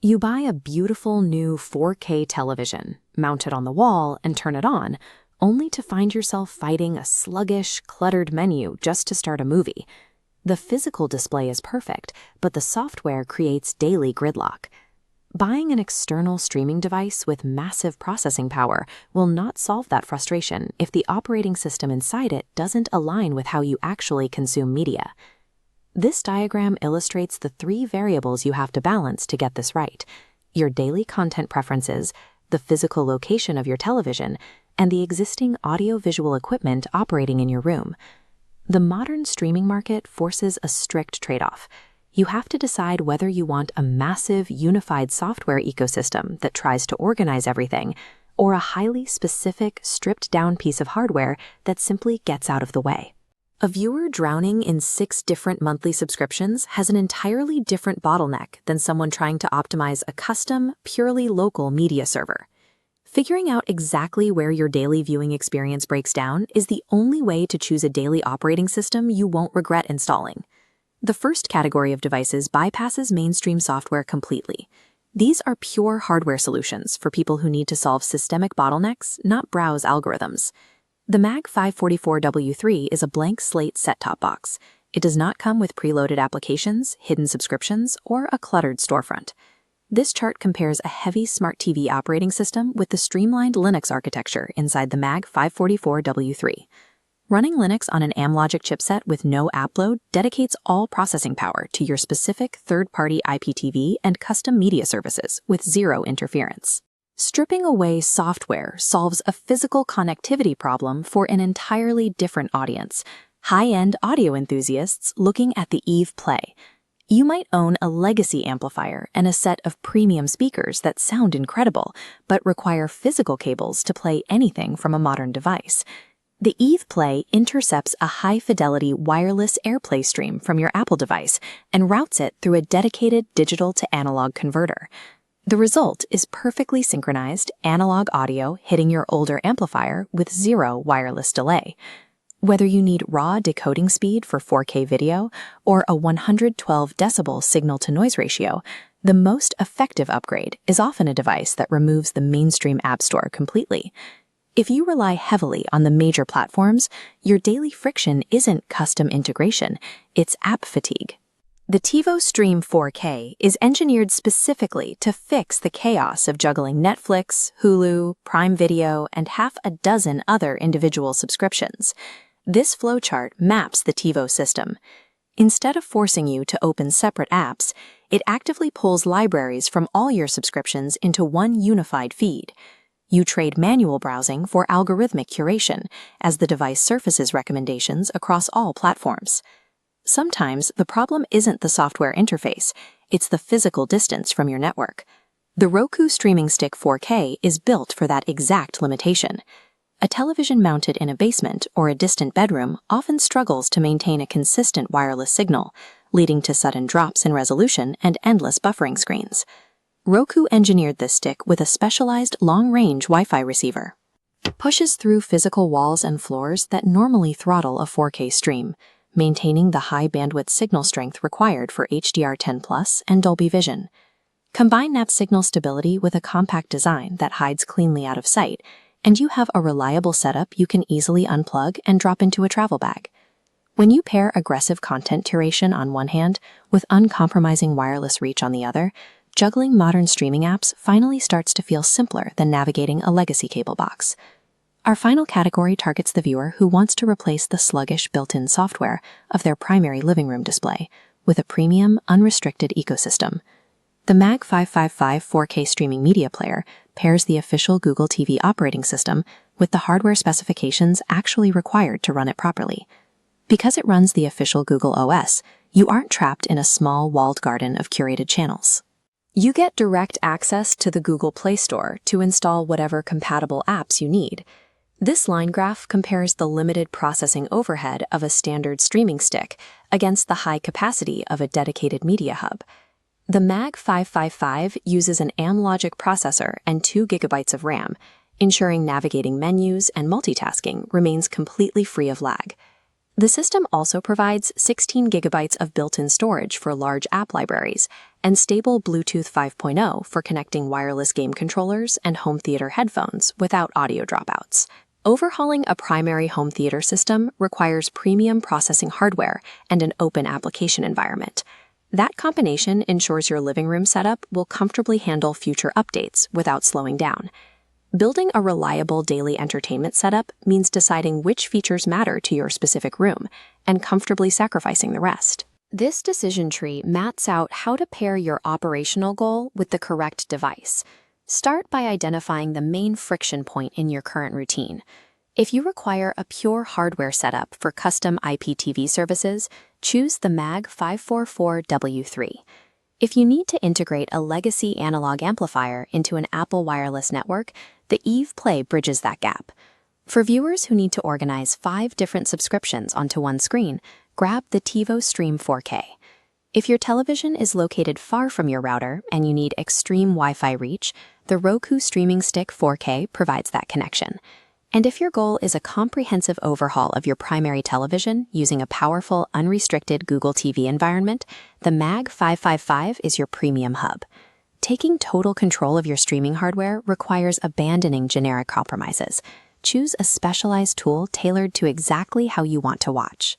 You buy a beautiful new 4K television, mount it on the wall, and turn it on, only to find yourself fighting a sluggish, cluttered menu just to start a movie. The physical display is perfect, but the software creates daily gridlock. Buying an external streaming device with massive processing power will not solve that frustration if the operating system inside it doesn't align with how you actually consume media. This diagram illustrates the three variables you have to balance to get this right: your daily content preferences, the physical location of your television, and the existing audio-visual equipment operating in your room. The modern streaming market forces a strict trade-off. You have to decide whether you want a massive, unified software ecosystem that tries to organize everything, or a highly specific, stripped-down piece of hardware that simply gets out of the way. A viewer drowning in 6 different monthly subscriptions has an entirely different bottleneck than someone trying to optimize a custom, purely local media server. Figuring out exactly where your daily viewing experience breaks down is the only way to choose a daily operating system you won't regret installing. The first category of devices bypasses mainstream software completely. These are pure hardware solutions for people who need to solve systemic bottlenecks, not browse algorithms. The Mag 544W3 is a blank slate set-top box. It does not come with preloaded applications, hidden subscriptions, or a cluttered storefront. This chart compares a heavy smart TV operating system with the streamlined Linux architecture inside the Mag 544W3. Running Linux on an Amlogic chipset with no app load dedicates all processing power to your specific third-party IPTV and custom media services with zero interference. Stripping away software solves a physical connectivity problem for an entirely different audience: high-end audio enthusiasts looking at the AirPlay. You might own a legacy amplifier and a set of premium speakers that sound incredible, but require physical cables to play anything from a modern device. The AirPlay intercepts a high-fidelity wireless AirPlay stream from your Apple device and routes it through a dedicated digital-to-analog converter. The result is perfectly synchronized analog audio hitting your older amplifier with zero wireless delay. Whether you need raw decoding speed for 4K video or a 112 decibel signal-to-noise ratio, the most effective upgrade is often a device that removes the mainstream app store completely. If you rely heavily on the major platforms, your daily friction isn't custom integration, it's app fatigue. The TiVo Stream 4K is engineered specifically to fix the chaos of juggling Netflix, Hulu, Prime Video, and half a dozen other individual subscriptions. This flowchart maps the TiVo system. Instead of forcing you to open separate apps, it actively pulls libraries from all your subscriptions into one unified feed. You trade manual browsing for algorithmic curation as the device surfaces recommendations across all platforms. Sometimes the problem isn't the software interface, it's the physical distance from your network. The Roku Streaming Stick 4K is built for that exact limitation. A television mounted in a basement or a distant bedroom often struggles to maintain a consistent wireless signal, leading to sudden drops in resolution and endless buffering screens. Roku engineered this stick with a specialized long-range Wi-Fi receiver. It pushes through physical walls and floors that normally throttle a 4K stream, maintaining the high bandwidth signal strength required for HDR10+ and Dolby Vision. Combine that signal stability with a compact design that hides cleanly out of sight, and you have a reliable setup you can easily unplug and drop into a travel bag. When you pair aggressive content curation on one hand with uncompromising wireless reach on the other, juggling modern streaming apps finally starts to feel simpler than navigating a legacy cable box. Our final category targets the viewer who wants to replace the sluggish built-in software of their primary living room display with a premium, unrestricted ecosystem. The Mag 555 4K streaming media player pairs the official Google TV operating system with the hardware specifications actually required to run it properly. Because it runs the official Google OS, you aren't trapped in a small walled garden of curated channels. You get direct access to the Google Play Store to install whatever compatible apps you need. This line graph compares the limited processing overhead of a standard streaming stick against the high capacity of a dedicated media hub. The Mag 555 uses an Amlogic processor and 2 GB of RAM, ensuring navigating menus and multitasking remains completely free of lag. The system also provides 16 GB of built-in storage for large app libraries and stable Bluetooth 5.0 for connecting wireless game controllers and home theater headphones without audio dropouts. Overhauling a primary home theater system requires premium processing hardware and an open application environment. That combination ensures your living room setup will comfortably handle future updates without slowing down. Building a reliable daily entertainment setup means deciding which features matter to your specific room and comfortably sacrificing the rest. This decision tree maps out how to pair your operational goal with the correct device. Start by identifying the main friction point in your current routine. If you require a pure hardware setup for custom IPTV services, choose the MAG 544W3. If you need to integrate a legacy analog amplifier into an Apple wireless network, the AirPlay bridges that gap. For viewers who need to organize 5 different subscriptions onto one screen, grab the TiVo Stream 4K. If your television is located far from your router and you need extreme Wi-Fi reach, the Roku Streaming Stick 4K provides that connection. And if your goal is a comprehensive overhaul of your primary television using a powerful, unrestricted Google TV environment, the MAG 555 is your premium hub. Taking total control of your streaming hardware requires abandoning generic compromises. Choose a specialized tool tailored to exactly how you want to watch.